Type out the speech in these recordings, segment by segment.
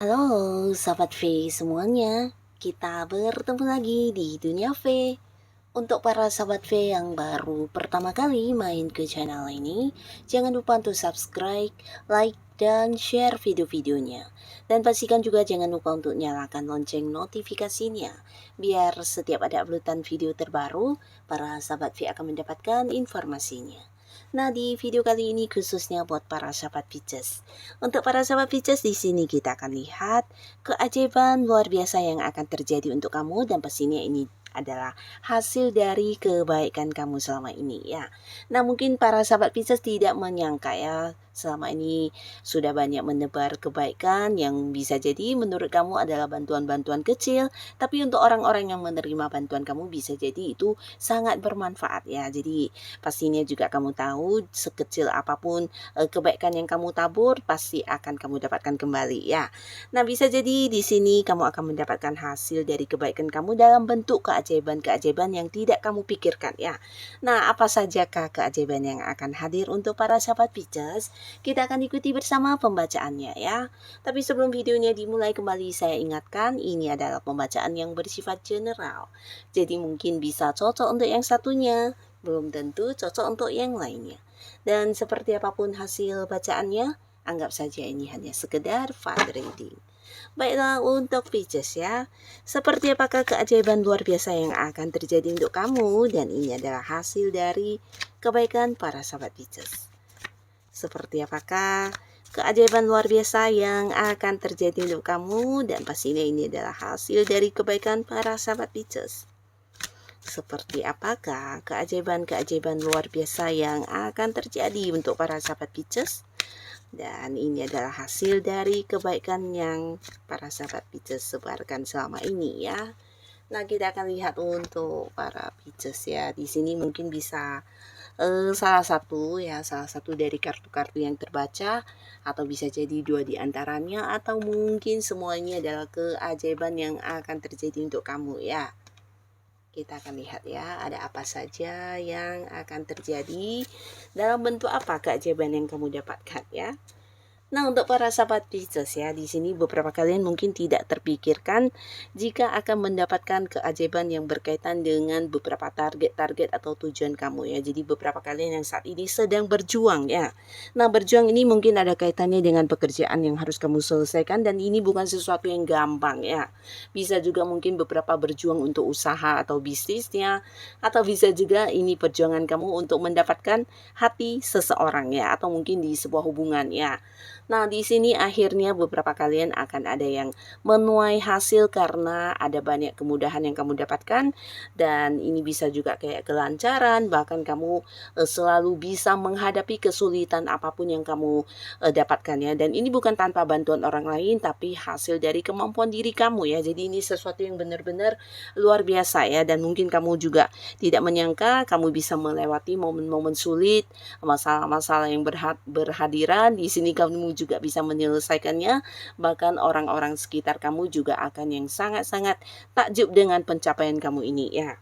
Halo sahabat V semuanya, kita bertemu lagi di Dunia V. Untuk para sahabat V yang baru pertama kali main ke channel ini, jangan lupa untuk subscribe, like, dan share video-videonya. Dan pastikan juga jangan lupa untuk nyalakan lonceng notifikasinya, biar setiap ada uploadan video terbaru, para sahabat V akan mendapatkan informasinya. Nah, di video kali ini khususnya buat para sahabat Pisces. Untuk para sahabat Pisces, di sini kita akan lihat keajaiban luar biasa yang akan terjadi untuk kamu, dan pastinya ini adalah hasil dari kebaikan kamu selama ini ya. Nah, mungkin para sahabat Pisces tidak menyangka ya, selama ini sudah banyak menebar kebaikan yang bisa jadi menurut kamu adalah bantuan-bantuan kecil, tapi untuk orang-orang yang menerima bantuan kamu bisa jadi itu sangat bermanfaat ya. Jadi pastinya juga kamu tahu sekecil apapun kebaikan yang kamu tabur pasti akan kamu dapatkan kembali ya. Nah, bisa jadi di sini kamu akan mendapatkan hasil dari kebaikan kamu dalam bentuk keajaiban-keajaiban yang tidak kamu pikirkan ya. Nah, apa sajakah keajaiban yang akan hadir untuk para sahabat Pisces? Kita akan ikuti bersama pembacaannya ya. Tapi sebelum videonya dimulai kembali, saya ingatkan ini adalah pembacaan yang bersifat general. Jadi mungkin bisa cocok untuk yang satunya, belum tentu cocok untuk yang lainnya. Dan seperti apapun hasil bacaannya, anggap saja ini hanya sekedar fun reading. Baiklah untuk Pisces ya, seperti apakah keajaiban luar biasa yang akan terjadi untuk kamu, dan ini adalah hasil dari kebaikan para sahabat Pisces. Seperti apakah keajaiban luar biasa yang akan terjadi untuk kamu, dan pastinya ini adalah hasil dari kebaikan para sahabat Pisces. Seperti apakah keajaiban-keajaiban luar biasa yang akan terjadi untuk para sahabat Pisces? Dan ini adalah hasil dari kebaikan yang para sahabat Pisces sebarkan selama ini ya. Nah, kita akan lihat untuk para Pisces ya. Di sini mungkin bisa salah satu dari kartu-kartu yang terbaca, atau bisa jadi dua di antaranya, atau mungkin semuanya adalah keajaiban yang akan terjadi untuk kamu ya. Kita akan lihat ya, ada apa saja yang akan terjadi, dalam bentuk apa keajaiban yang kamu dapatkan ya. Nah, untuk para sahabat Pisces ya, di sini beberapa kalian mungkin tidak terpikirkan jika akan mendapatkan keajaiban yang berkaitan dengan beberapa target-target atau tujuan kamu ya. Jadi beberapa kalian yang saat ini sedang berjuang ya. Nah, berjuang ini mungkin ada kaitannya dengan pekerjaan yang harus kamu selesaikan, dan ini bukan sesuatu yang gampang ya. Bisa juga mungkin beberapa berjuang untuk usaha atau bisnisnya, atau bisa juga ini perjuangan kamu untuk mendapatkan hati seseorang ya, atau mungkin di sebuah hubungan ya. Nah, di sini akhirnya beberapa kalian akan ada yang menuai hasil karena ada banyak kemudahan yang kamu dapatkan, dan ini bisa juga kayak kelancaran, bahkan kamu selalu bisa menghadapi kesulitan apapun yang kamu dapatkan ya. Dan ini bukan tanpa bantuan orang lain, tapi hasil dari kemampuan diri kamu ya. Jadi ini sesuatu yang benar-benar luar biasa ya, dan mungkin kamu juga tidak menyangka kamu bisa melewati momen-momen sulit, masalah-masalah yang berhadiran. Di sini kamu juga bisa menyelesaikannya, bahkan orang-orang sekitar kamu juga akan yang sangat-sangat takjub dengan pencapaian kamu ini ya.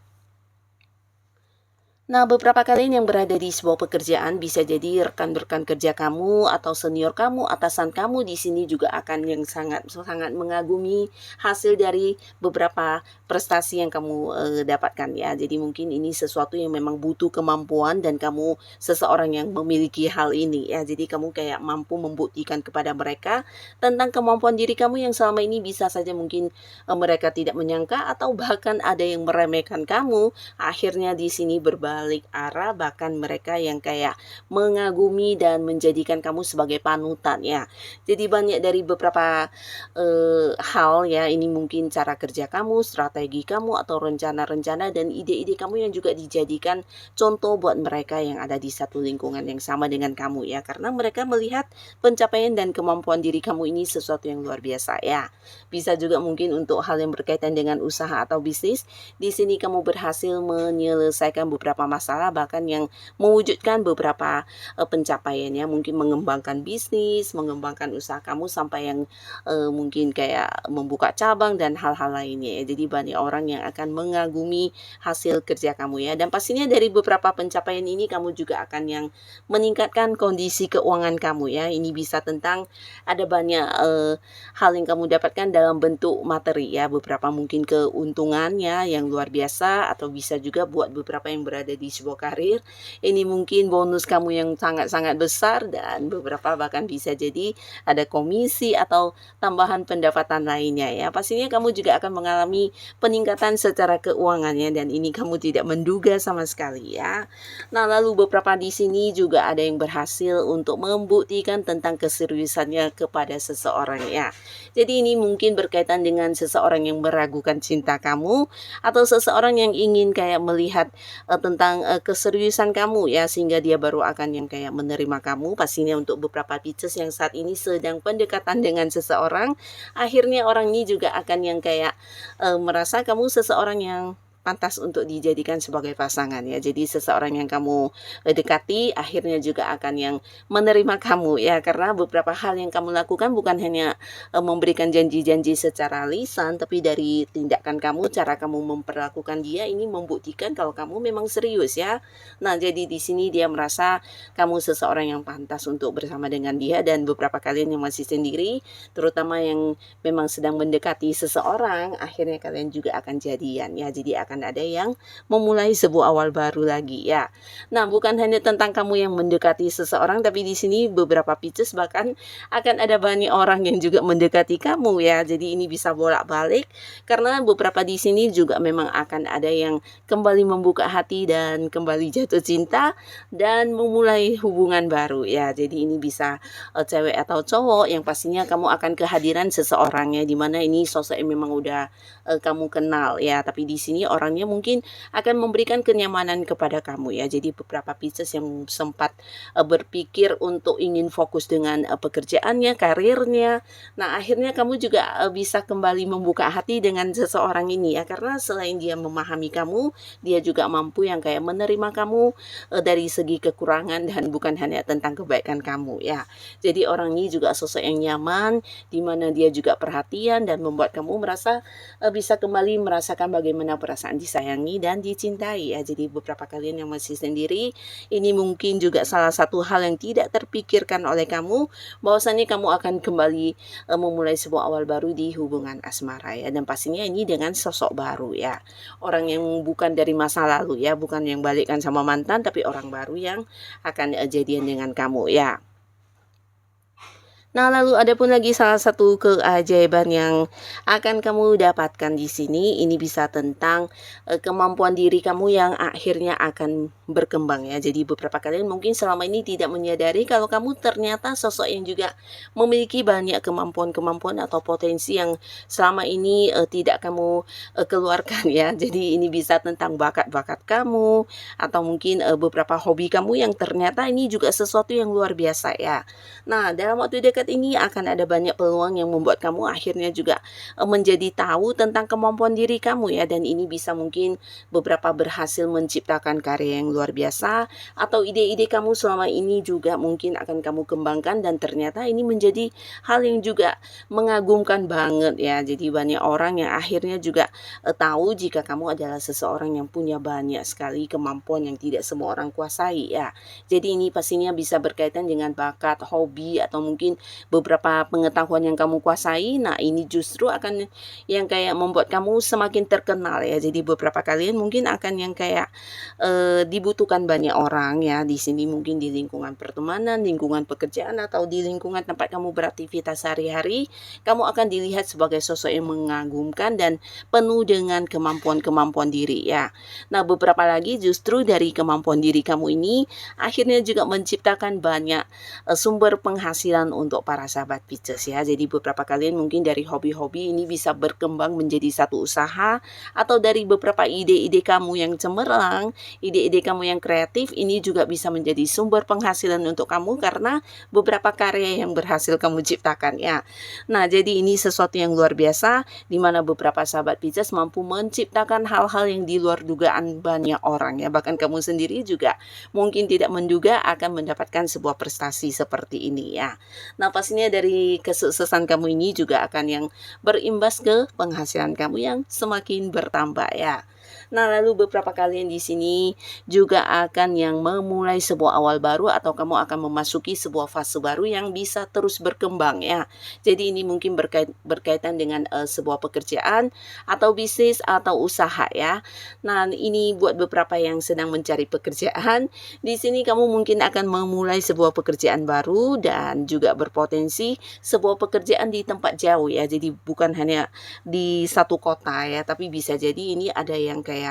Nah, beberapa kalian yang berada di sebuah pekerjaan, bisa jadi rekan-rekan kerja kamu atau senior kamu, atasan kamu di sini juga akan yang sangat mengagumi hasil dari beberapa prestasi yang kamu dapatkan ya. Jadi mungkin ini sesuatu yang memang butuh kemampuan, dan kamu seseorang yang memiliki hal ini ya. Jadi kamu kayak mampu membuktikan kepada mereka tentang kemampuan diri kamu yang selama ini bisa saja mungkin mereka tidak menyangka, atau bahkan ada yang meremehkan kamu. Akhirnya di sini berbalik arah, bahkan mereka yang kayak mengagumi dan menjadikan kamu sebagai panutan ya. Jadi banyak dari beberapa hal ya, ini mungkin cara kerja kamu, strategi kamu, atau rencana-rencana dan ide-ide kamu yang juga dijadikan contoh buat mereka yang ada di satu lingkungan yang sama dengan kamu ya, karena mereka melihat pencapaian dan kemampuan diri kamu ini sesuatu yang luar biasa ya. Bisa juga mungkin untuk hal yang berkaitan dengan usaha atau bisnis. Di sini kamu berhasil menyelesaikan beberapa beberapa masalah bahkan yang mewujudkan beberapa pencapaian ya, mungkin mengembangkan bisnis, mengembangkan usaha kamu sampai yang mungkin kayak membuka cabang dan hal-hal lainnya ya. Jadi banyak orang yang akan mengagumi hasil kerja kamu ya, dan pastinya dari beberapa pencapaian ini kamu juga akan yang meningkatkan kondisi keuangan kamu ya. Ini bisa tentang ada banyak hal yang kamu dapatkan dalam bentuk materi ya, beberapa mungkin keuntungannya yang luar biasa, atau bisa juga buat beberapa yang berada di sebuah karir ini mungkin bonus kamu yang sangat-sangat besar, dan beberapa bahkan bisa jadi ada komisi atau tambahan pendapatan lainnya ya. Pastinya kamu juga akan mengalami peningkatan secara keuangannya, dan ini kamu tidak menduga sama sekali ya. Nah, lalu beberapa di sini juga ada yang berhasil untuk membuktikan tentang keseriusannya kepada seseorang ya. Jadi ini mungkin berkaitan dengan seseorang yang meragukan cinta kamu, atau seseorang yang ingin kayak melihat tentang keseriusan kamu ya, sehingga dia baru akan yang kayak menerima kamu. Pastinya untuk beberapa Pisces yang saat ini sedang pendekatan dengan seseorang, akhirnya orang ini juga akan yang kayak merasa kamu seseorang yang pantas untuk dijadikan sebagai pasangan ya. Jadi seseorang yang kamu dekati akhirnya juga akan yang menerima kamu ya, karena beberapa hal yang kamu lakukan bukan hanya memberikan janji-janji secara lisan, tapi dari tindakan kamu, cara kamu memperlakukan dia ini membuktikan kalau kamu memang serius ya. Nah, jadi di sini dia merasa kamu seseorang yang pantas untuk bersama dengan dia, dan beberapa kalian yang masih sendiri, terutama yang memang sedang mendekati seseorang, akhirnya kalian juga akan jadian ya. Jadi akan ada yang memulai sebuah awal baru lagi ya. Nah, bukan hanya tentang kamu yang mendekati seseorang, tapi di sini beberapa Pisces bahkan akan ada banyak orang yang juga mendekati kamu ya. Jadi ini bisa bolak-balik, karena beberapa di sini juga memang akan ada yang kembali membuka hati dan kembali jatuh cinta dan memulai hubungan baru ya. Jadi ini bisa cewek atau cowok yang pastinya kamu akan kehadiran seseorang ya, dimana ini sosok yang memang udah kamu kenal ya, tapi di sini orangnya mungkin akan memberikan kenyamanan kepada kamu ya. Jadi beberapa Pisces yang sempat berpikir untuk ingin fokus dengan pekerjaannya, karirnya, nah akhirnya kamu juga bisa kembali membuka hati dengan seseorang ini ya, karena selain dia memahami kamu, dia juga mampu yang kayak menerima kamu dari segi kekurangan dan bukan hanya tentang kebaikan kamu ya. Jadi orang ini juga sosok yang nyaman, dimana dia juga perhatian dan membuat kamu merasa bisa kembali merasakan bagaimana perasaan disayangi dan dicintai ya. Jadi beberapa kalian yang masih sendiri, ini mungkin juga salah satu hal yang tidak terpikirkan oleh kamu, bahwasannya kamu akan kembali memulai sebuah awal baru di hubungan asmara ya, dan pastinya ini dengan sosok baru ya, orang yang bukan dari masa lalu ya, bukan yang balikkan sama mantan, tapi orang baru yang akan jadian dengan kamu ya. Nah, lalu ada pun lagi salah satu keajaiban yang akan kamu dapatkan di sini. Ini bisa tentang kemampuan diri kamu yang akhirnya akan berkembang ya. Jadi beberapa kalian mungkin selama ini tidak menyadari kalau kamu ternyata sosok yang juga memiliki banyak kemampuan-kemampuan atau potensi yang selama ini tidak kamu keluarkan ya. Jadi ini bisa tentang bakat-bakat kamu, atau mungkin beberapa hobi kamu yang ternyata ini juga sesuatu yang luar biasa ya. Nah, dalam waktu dekat ini akan ada banyak peluang yang membuat kamu akhirnya juga menjadi tahu tentang kemampuan diri kamu ya, dan ini bisa mungkin beberapa berhasil menciptakan karya yang luar biasa, atau ide-ide kamu selama ini juga mungkin akan kamu kembangkan, dan ternyata ini menjadi hal yang juga mengagumkan banget ya. Jadi banyak orang yang akhirnya juga tahu jika kamu adalah seseorang yang punya banyak sekali kemampuan yang tidak semua orang kuasai ya. Jadi ini pastinya bisa berkaitan dengan bakat, hobi, atau mungkin beberapa pengetahuan yang kamu kuasai. Nah, ini justru akan yang kayak membuat kamu semakin terkenal ya. Jadi beberapa kalian mungkin akan yang kayak dibutuhkan banyak orang ya. Di sini mungkin di lingkungan pertemanan, lingkungan pekerjaan, atau di lingkungan tempat kamu beraktivitas sehari-hari, kamu akan dilihat sebagai sosok yang mengagumkan dan penuh dengan kemampuan-kemampuan diri ya. Nah, beberapa lagi justru dari kemampuan diri kamu ini akhirnya juga menciptakan banyak sumber penghasilan untuk para sahabat Pisces ya. Jadi beberapa kalian mungkin dari hobi-hobi ini bisa berkembang menjadi satu usaha, atau dari beberapa ide-ide kamu yang cemerlang, ide-ide kamu yang kreatif, ini juga bisa menjadi sumber penghasilan untuk kamu karena beberapa karya yang berhasil kamu ciptakan ya. Nah, jadi ini sesuatu yang luar biasa di mana beberapa sahabat Pisces mampu menciptakan hal-hal yang di luar dugaan banyak orang ya. Bahkan kamu sendiri juga mungkin tidak menduga akan mendapatkan sebuah prestasi seperti ini ya. Nah, pastinya dari kesuksesan kamu ini juga akan yang berimbas ke penghasilan kamu yang semakin bertambah ya. Nah, lalu beberapa kalian di sini juga akan yang memulai sebuah awal baru atau kamu akan memasuki sebuah fase baru yang bisa terus berkembang ya. Jadi ini mungkin berkaitan dengan sebuah pekerjaan atau bisnis atau usaha ya. Nah, ini buat beberapa yang sedang mencari pekerjaan, di sini kamu mungkin akan memulai sebuah pekerjaan baru dan juga berpotensi sebuah pekerjaan di tempat jauh ya. Jadi bukan hanya di satu kota ya, tapi bisa jadi ini ada yang kayak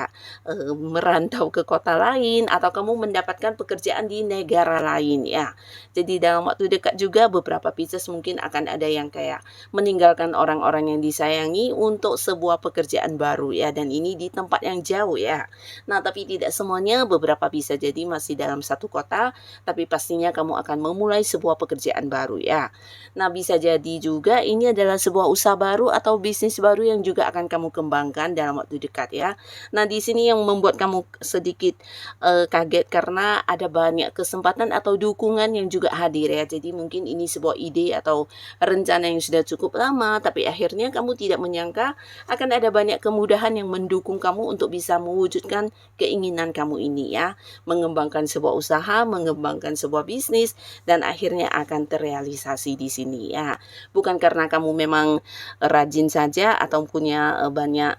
merantau ke kota lain atau kamu mendapatkan pekerjaan di negara lain ya. Jadi dalam waktu dekat juga beberapa Pisces mungkin akan ada yang kayak meninggalkan orang-orang yang disayangi untuk sebuah pekerjaan baru ya, dan ini di tempat yang jauh ya. Nah, tapi tidak semuanya, beberapa bisa jadi masih dalam satu kota, tapi pastinya kamu akan memulai sebuah pekerjaan baru ya. Nah, bisa jadi juga ini adalah sebuah usaha baru atau bisnis baru yang juga akan kamu kembangkan dalam waktu dekat ya. Nah, di sini yang membuat kamu sedikit kaget karena ada banyak kesempatan atau dukungan yang juga hadir ya. Jadi mungkin ini sebuah ide atau rencana yang sudah cukup lama, tapi akhirnya kamu tidak menyangka akan ada banyak kemudahan yang mendukung kamu untuk bisa mewujudkan keinginan kamu ini ya. Mengembangkan sebuah usaha, mengembangkan sebuah bisnis, dan akhirnya akan terrealisasi di sini ya. Bukan karena kamu memang rajin saja atau punya banyak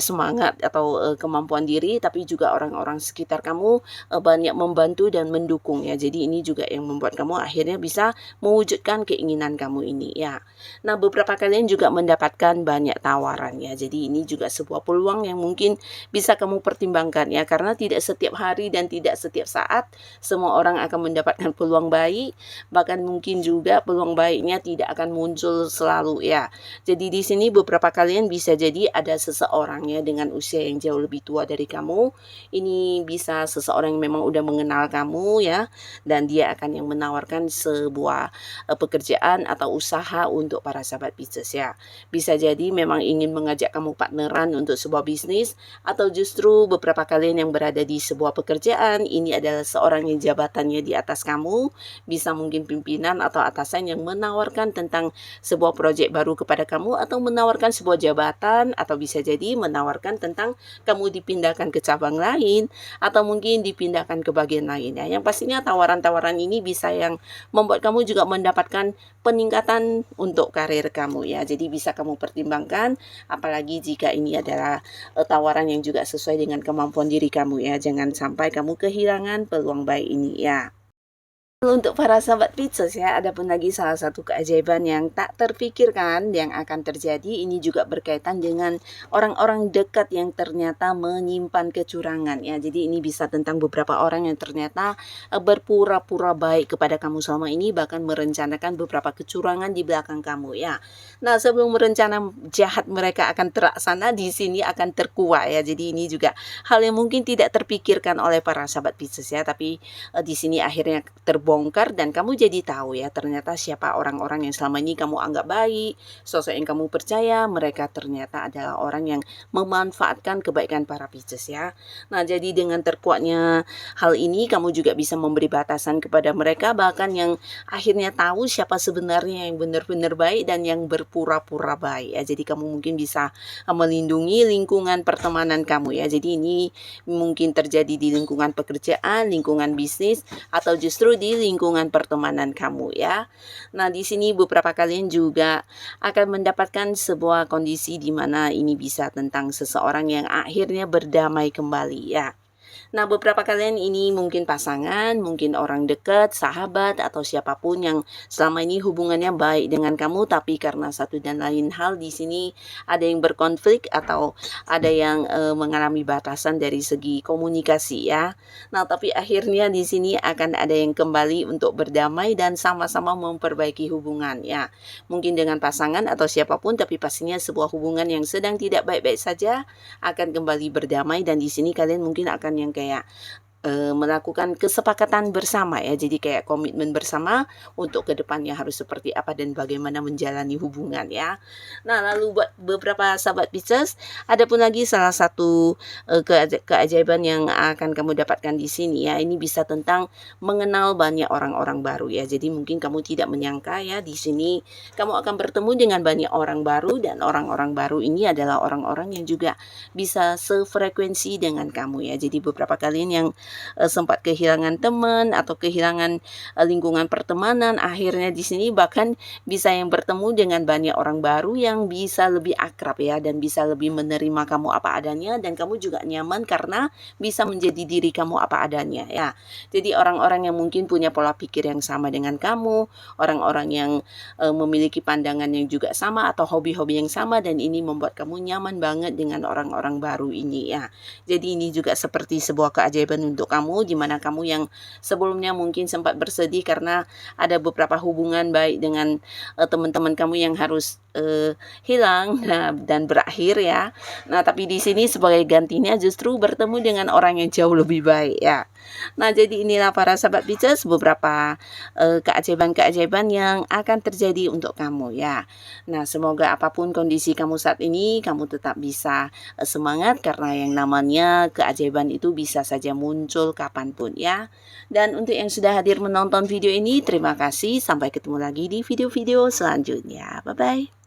semangat atau kemampuan diri, tapi juga orang-orang sekitar kamu banyak membantu dan mendukung ya. Jadi ini juga yang membuat kamu akhirnya bisa mewujudkan keinginan kamu ini ya. Nah, beberapa kalian juga mendapatkan banyak tawaran ya. Jadi ini juga sebuah peluang yang mungkin bisa kamu pertimbangkan ya, karena tidak setiap hari dan tidak setiap saat semua orang akan mendapatkan peluang baik, bahkan mungkin juga peluang baiknya tidak akan muncul selalu ya. Jadi di sini beberapa kalian bisa jadi ada seseorang ya dengan usia yang jauh lebih tua dari kamu. Ini bisa seseorang yang memang udah mengenal kamu ya, dan dia akan yang menawarkan sebuah pekerjaan atau usaha untuk para sahabat Pisces ya. Bisa jadi memang ingin mengajak kamu partneran untuk sebuah bisnis, atau justru beberapa kalian yang berada di sebuah pekerjaan ini adalah seorang yang jabatannya di atas kamu, bisa mungkin pimpinan atau atasan yang menawarkan tentang sebuah proyek baru kepada kamu, atau menawarkan sebuah jabatan, atau bisa jadi menawarkan tentang kamu dipindahkan ke cabang lain atau mungkin dipindahkan ke bagian lain ya. Yang pastinya tawaran-tawaran ini bisa yang membuat kamu juga mendapatkan peningkatan untuk karir kamu ya. Jadi bisa kamu pertimbangkan, apalagi jika ini adalah tawaran yang juga sesuai dengan kemampuan diri kamu ya. Jangan sampai kamu kehilangan peluang baik ini ya. Untuk para sahabat Pisces ya, ada pun lagi salah satu keajaiban yang tak terpikirkan yang akan terjadi. Ini juga berkaitan dengan orang-orang dekat yang ternyata menyimpan kecurangan ya. Jadi ini bisa tentang beberapa orang yang ternyata berpura-pura baik kepada kamu selama ini, bahkan merencanakan beberapa kecurangan di belakang kamu ya. Nah, sebelum rencana jahat mereka akan terlaksana, di sini akan terkuak ya. Jadi ini juga hal yang mungkin tidak terpikirkan oleh para sahabat Pisces ya, tapi di sini akhirnya terbongkar dan kamu jadi tahu ya ternyata siapa orang-orang yang selama ini kamu anggap baik, sosok yang kamu percaya, mereka ternyata adalah orang yang memanfaatkan kebaikan para Pisces ya. Nah, jadi dengan terkuatnya hal ini kamu juga bisa memberi batasan kepada mereka, bahkan yang akhirnya tahu siapa sebenarnya yang benar-benar baik dan yang berpura-pura baik ya. Jadi kamu mungkin bisa melindungi lingkungan pertemanan kamu ya. Jadi ini mungkin terjadi di lingkungan pekerjaan, lingkungan bisnis, atau justru di lingkungan pertemanan kamu ya. Nah, di sini beberapa kalian juga akan mendapatkan sebuah kondisi di mana ini bisa tentang seseorang yang akhirnya berdamai kembali ya. Nah, beberapa kalian ini mungkin pasangan, mungkin orang dekat, sahabat, atau siapapun yang selama ini hubungannya baik dengan kamu, tapi karena satu dan lain hal di sini ada yang berkonflik atau ada yang mengalami batasan dari segi komunikasi ya. Nah, tapi akhirnya di sini akan ada yang kembali untuk berdamai dan sama-sama memperbaiki hubungan ya. Mungkin dengan pasangan atau siapapun, tapi pastinya sebuah hubungan yang sedang tidak baik-baik saja akan kembali berdamai, dan di sini kalian mungkin akan yang kayak melakukan kesepakatan bersama ya. Jadi kayak komitmen bersama untuk kedepannya harus seperti apa dan bagaimana menjalani hubungan ya. Nah, lalu buat beberapa sahabat Pisces, ada pun lagi salah satu keajaiban yang akan kamu dapatkan di sini ya. Ini bisa tentang mengenal banyak orang-orang baru ya. Jadi mungkin kamu tidak menyangka ya, di sini kamu akan bertemu dengan banyak orang baru, dan orang-orang baru ini adalah orang-orang yang juga bisa sefrekuensi dengan kamu ya. Jadi beberapa kalian yang sempat kehilangan teman atau kehilangan lingkungan pertemanan, akhirnya di sini bahkan bisa yang bertemu dengan banyak orang baru yang bisa lebih akrab ya, dan bisa lebih menerima kamu apa adanya, dan kamu juga nyaman karena bisa menjadi diri kamu apa adanya ya. Jadi orang-orang yang mungkin punya pola pikir yang sama dengan kamu, orang-orang yang memiliki pandangan yang juga sama atau hobi-hobi yang sama, dan ini membuat kamu nyaman banget dengan orang-orang baru ini ya. Jadi ini juga seperti sebuah keajaiban untuk kamu, di mana kamu yang sebelumnya mungkin sempat bersedih karena ada beberapa hubungan baik dengan teman-teman kamu yang harus hilang dan berakhir ya. Nah, tapi di sini sebagai gantinya justru bertemu dengan orang yang jauh lebih baik ya. Nah, jadi inilah para sahabat Pisces beberapa keajaiban-keajaiban yang akan terjadi untuk kamu ya. Nah, semoga apapun kondisi kamu saat ini, kamu tetap bisa semangat, karena yang namanya keajaiban itu bisa saja muncul kapanpun ya. Dan untuk yang sudah hadir menonton video ini, terima kasih. Sampai ketemu lagi di video-video selanjutnya. Bye-bye.